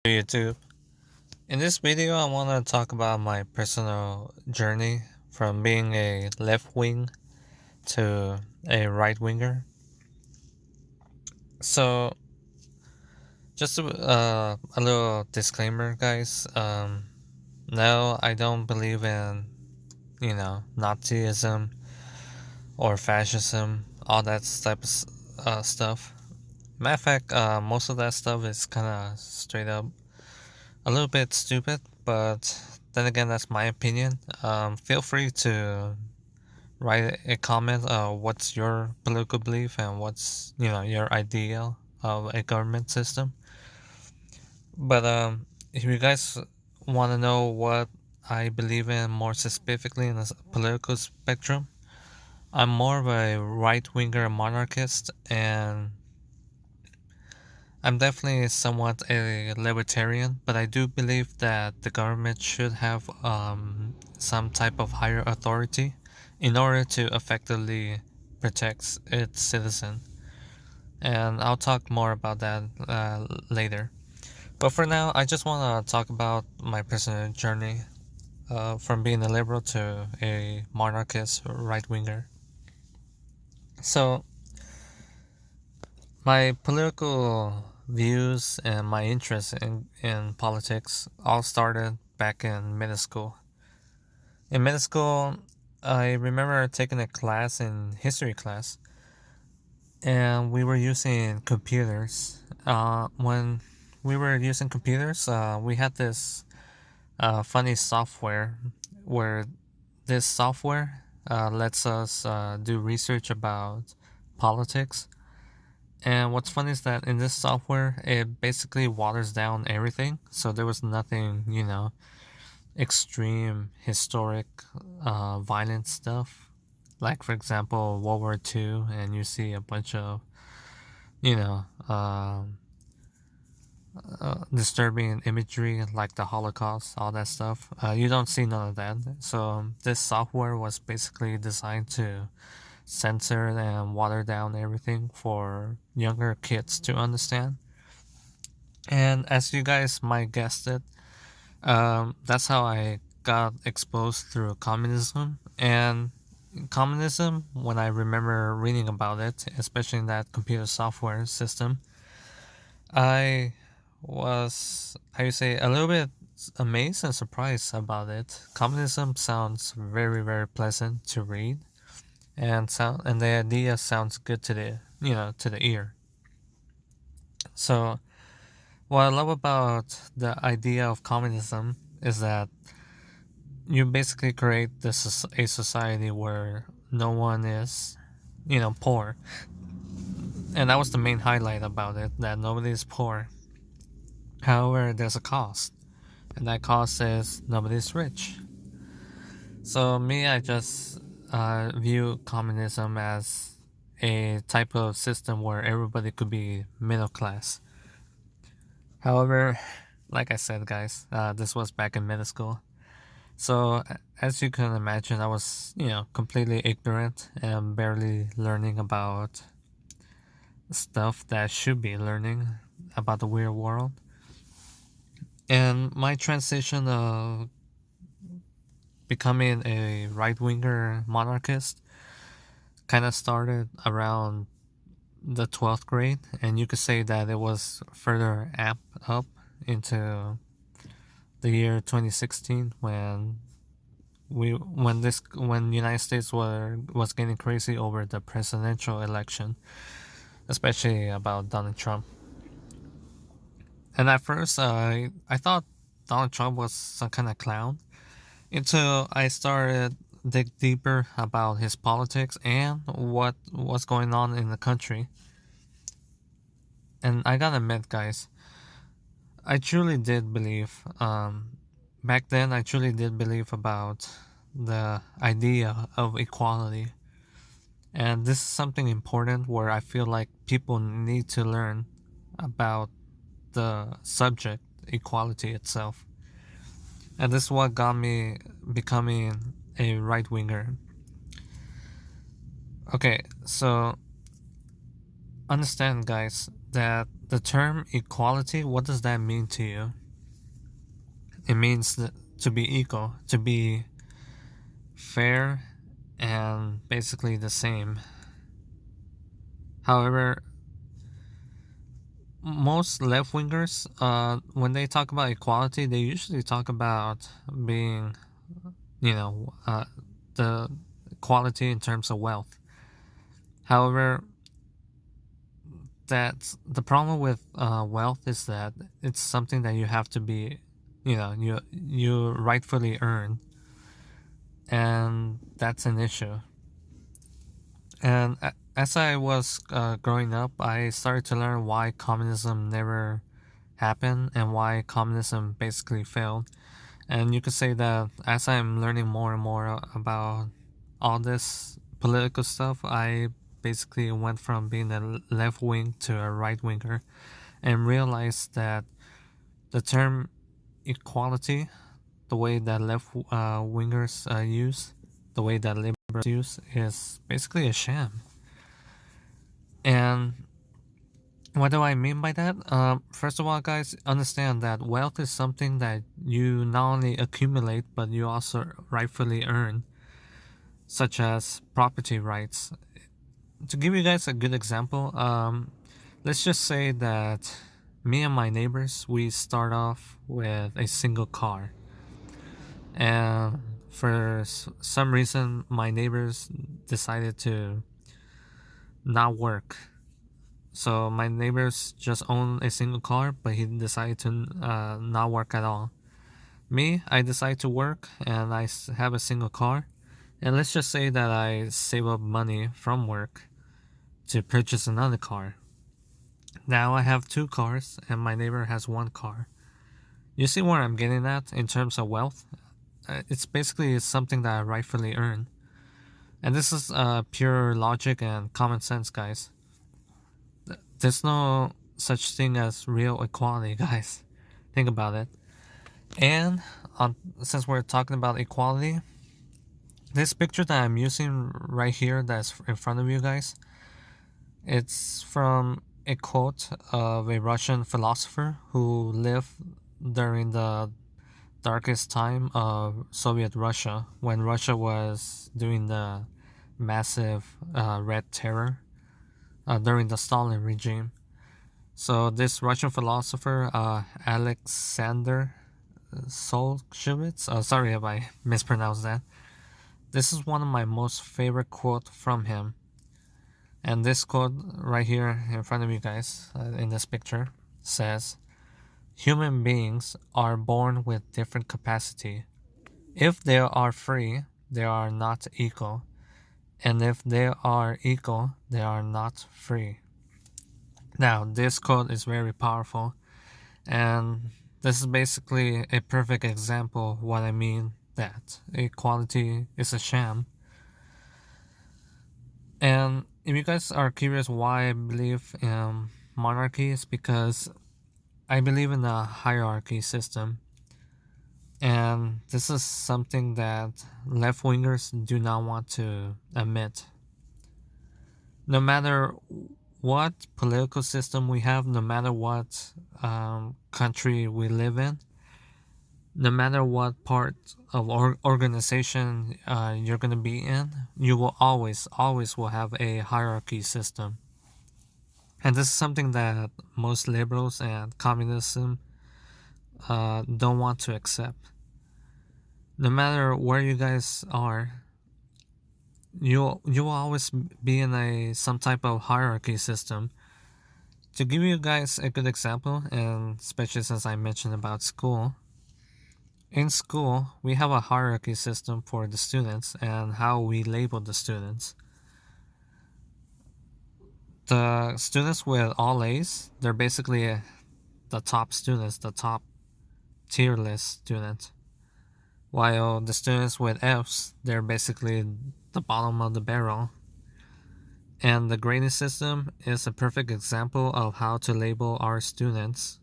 YouTube. In this video, I want to talk about my personal journey from being a left wing to a right winger. So, just a little disclaimer, guys. No, I don't believe in, Nazism or fascism, all that type of stuff. Matter of fact, most of that stuff is kind of straight up a little bit stupid, but then again, that's my opinion. Feel free to write a comment. What's your political belief and what's your ideal of a government system? But if you guys want to know what I believe in more specifically in the political spectrum, I'm more of a right winger monarchist, and I'm definitely somewhat a libertarian, but I do believe that the government should have some type of higher authority in order to effectively protect its citizen. And I'll talk more about that later. But for now, I just want to talk about my personal journey from being a liberal to a monarchist right winger. So, my political views and my interest in politics all started back in middle school. In middle school, I remember taking a class in history class, and we were using computers. When we were using computers, we had this funny software where this software lets us do research about politics. And what's funny is that in this software, it basically waters down everything. So there was nothing, extreme historic violent stuff. Like, for example, World War II, and you see a bunch of, you know, disturbing imagery like the Holocaust, all that stuff. You don't see none of that. So this software was basically designed to censor and water down everything for younger kids to understand. And as you guys might guess it, that's how I got exposed through communism. And communism, when I remember reading about it, especially in that computer software system, I was, how you say, a little bit amazed and surprised about it. Communism sounds very, very pleasant to read, and the idea sounds good to the ear. So what I love about the idea of communism is that you basically create a society where no one is, poor, and that was the main highlight about it, that nobody is poor. However, there's a cost, and that cost is nobody's rich. So me, I just view communism as a type of system where everybody could be middle class. However, like I said, guys, this was back in middle school. So, as you can imagine, I was, completely ignorant and barely learning about stuff that I should be learning about the weird world. And my transition of becoming a right winger monarchist kind of started around the 12th grade, and you could say that it was further amped up into the year 2016 when United States was getting crazy over the presidential election, especially about Donald Trump. And at first, I thought Donald Trump was some kind of clown until I started dig deeper about his politics and what was going on in the country. And I gotta admit, guys, I truly did believe. Back then, I truly did believe about the idea of equality. And this is something important where I feel like people need to learn about the subject, equality itself. And this is what got me becoming a right winger. Okay, so understand, guys, that the term equality, what does that mean to you? It means to be equal, to be fair, and basically the same. However, most left wingers, when they talk about equality, they usually talk about being, you know, the equality in terms of wealth. However, that the problem with wealth is that it's something that you have to be, you rightfully earn, and that's an issue. And as I was growing up, I started to learn why communism never happened and why communism basically failed. And you could say that as I'm learning more and more about all this political stuff, I basically went from being a left wing to a right winger and realized that the term equality, the way that left wingers use, the way that liberals use, is basically a sham. And what do I mean by that? First of all, guys, understand that wealth is something that you not only accumulate, but you also rightfully earn, such as property rights. To give you guys a good example, let's just say that me and my neighbors, we start off with a single car. And for some reason, my neighbors decided to not work. So my neighbors just own a single car, but he decided to not work at all. Me, I decide to work and I have a single car. And let's just say that I save up money from work to purchase another car. Now I have two cars and my neighbor has one car. You see where I'm getting at in terms of wealth? It's basically something that I rightfully earn. And this is pure logic and common sense, guys. There's no such thing as real equality, guys. Think about it. And since we're talking about equality, this picture that I'm using right here that's in front of you guys, it's from a quote of a Russian philosopher who lived during the darkest time of Soviet Russia, when Russia was doing the massive Red Terror during the Stalin regime. So this Russian philosopher, Alexander Solzhenitsyn, sorry if I mispronounced that. This is one of my most favorite quotes from him. And this quote right here in front of you guys, in this picture, says, "Human beings are born with different capacity. If they are free, they are not equal. And if they are equal, they are not free." Now, this quote is very powerful, and this is basically a perfect example of what I mean that equality is a sham. And if you guys are curious why I believe in monarchy, it's because I believe in a hierarchy system. And this is something that left wingers do not want to admit. No matter what political system we have, no matter what country we live in, no matter what part of organization you're going to be in, you will always will have a hierarchy system. And this is something that most liberals and communism don't want to accept. No matter where you guys are, you will always be in some type of hierarchy system. To give you guys a good example, and especially since I mentioned about school, in school we have a hierarchy system for the students and how we label the students. The students with all A's, they're basically the top students, the top tier list students. While the students with F's, they're basically the bottom of the barrel. And the grading system is a perfect example of how to label our students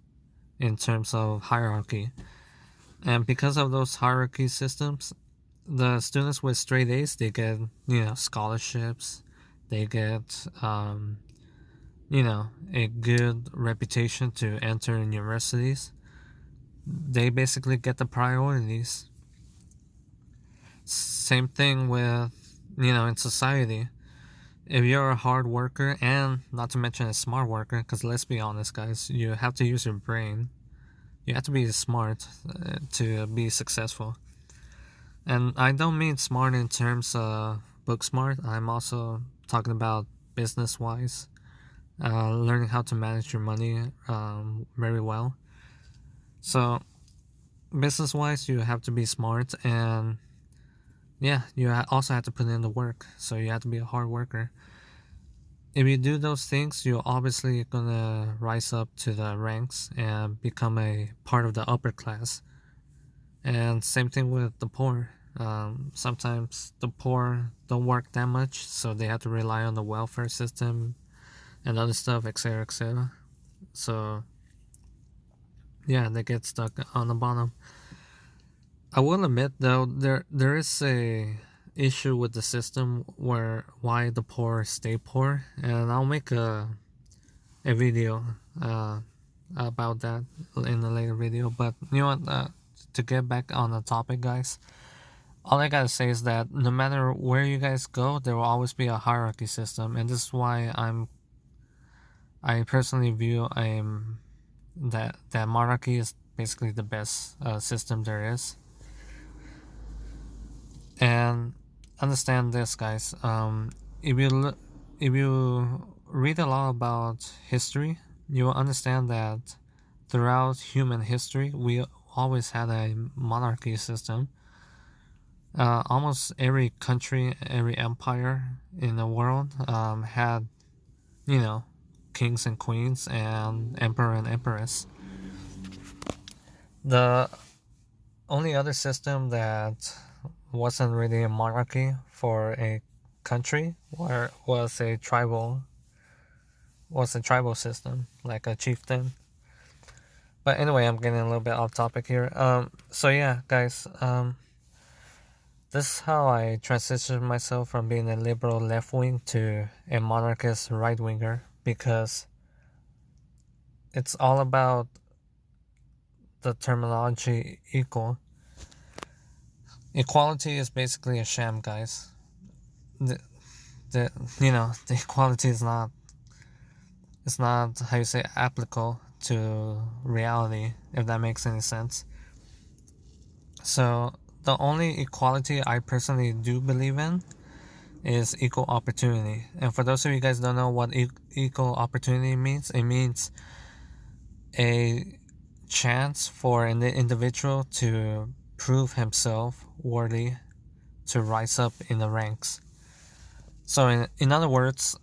in terms of hierarchy. And because of those hierarchy systems, the students with straight A's, they get scholarships, they get a good reputation to enter universities, they basically get the priorities. Same thing with, in society. If you're a hard worker and not to mention a smart worker, because let's be honest, guys, you have to use your brain. You have to be smart to be successful. And I don't mean smart in terms of book smart. I'm also talking about business wise, learning how to manage your money very well. So business wise, you have to be smart, and yeah, you also have to put in the work. So you have to be a hard worker. If you do those things, you're obviously gonna rise up to the ranks and become a part of the upper class. And same thing with the poor. Sometimes the poor don't work that much, so they have to rely on the welfare system and other stuff, etc., etc. So yeah, they get stuck on the bottom. I will admit though, there is a issue with the system where why the poor stay poor, and I'll make a video about that in a later video. But you know what? To get back on the topic, guys, all I gotta say is that no matter where you guys go, there will always be a hierarchy system, and this is why I personally view that monarchy is basically the best system there is. And understand this, guys. If if you read a lot about history, you will understand that throughout human history, we always had a monarchy system. Almost every country, every empire in the world had, you know, kings and queens and emperor and empress. The only other system that wasn't really a monarchy for a country where was a tribal system, like a chieftain. But anyway, I'm getting a little bit off topic here. So yeah, guys, this is how I transitioned myself from being a liberal left wing to a monarchist right winger, because it's all about the terminology equal. Equality is basically a sham, guys. The, the equality is not, it's not, how you say, applicable to reality, if that makes any sense. So the only equality I personally do believe in is equal opportunity. And for those of you guys don't know what equal opportunity means, it means a chance for an individual to prove himself worthy to rise up in the ranks. So in other words,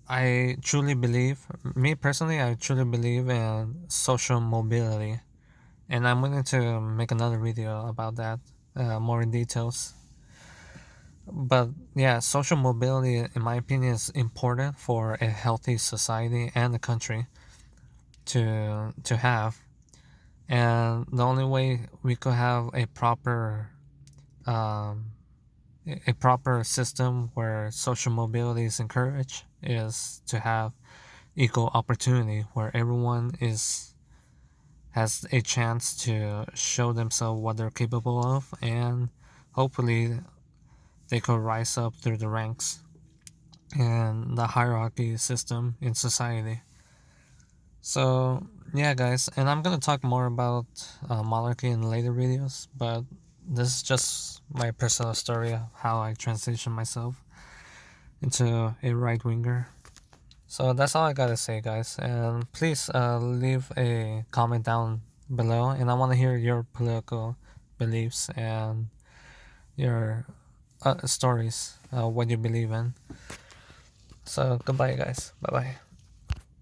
I truly believe, me personally, I truly believe in social mobility. And I'm willing to make another video about that, more in details. But yeah, social mobility, in my opinion, is important for a healthy society and a country to have. And the only way we could have um, a proper system where social mobility is encouraged is to have equal opportunity, where everyone has a chance to show themselves what they're capable of, and hopefully they could rise up through the ranks and the hierarchy system in society. So yeah, guys, and I'm gonna talk more about monarchy in later videos, but this is just my personal story of how I transitioned myself into a right winger. So that's all I gotta say, guys, and please leave a comment down below, and I want to hear your political beliefs and your stories, what you believe in. So goodbye, guys. Bye bye.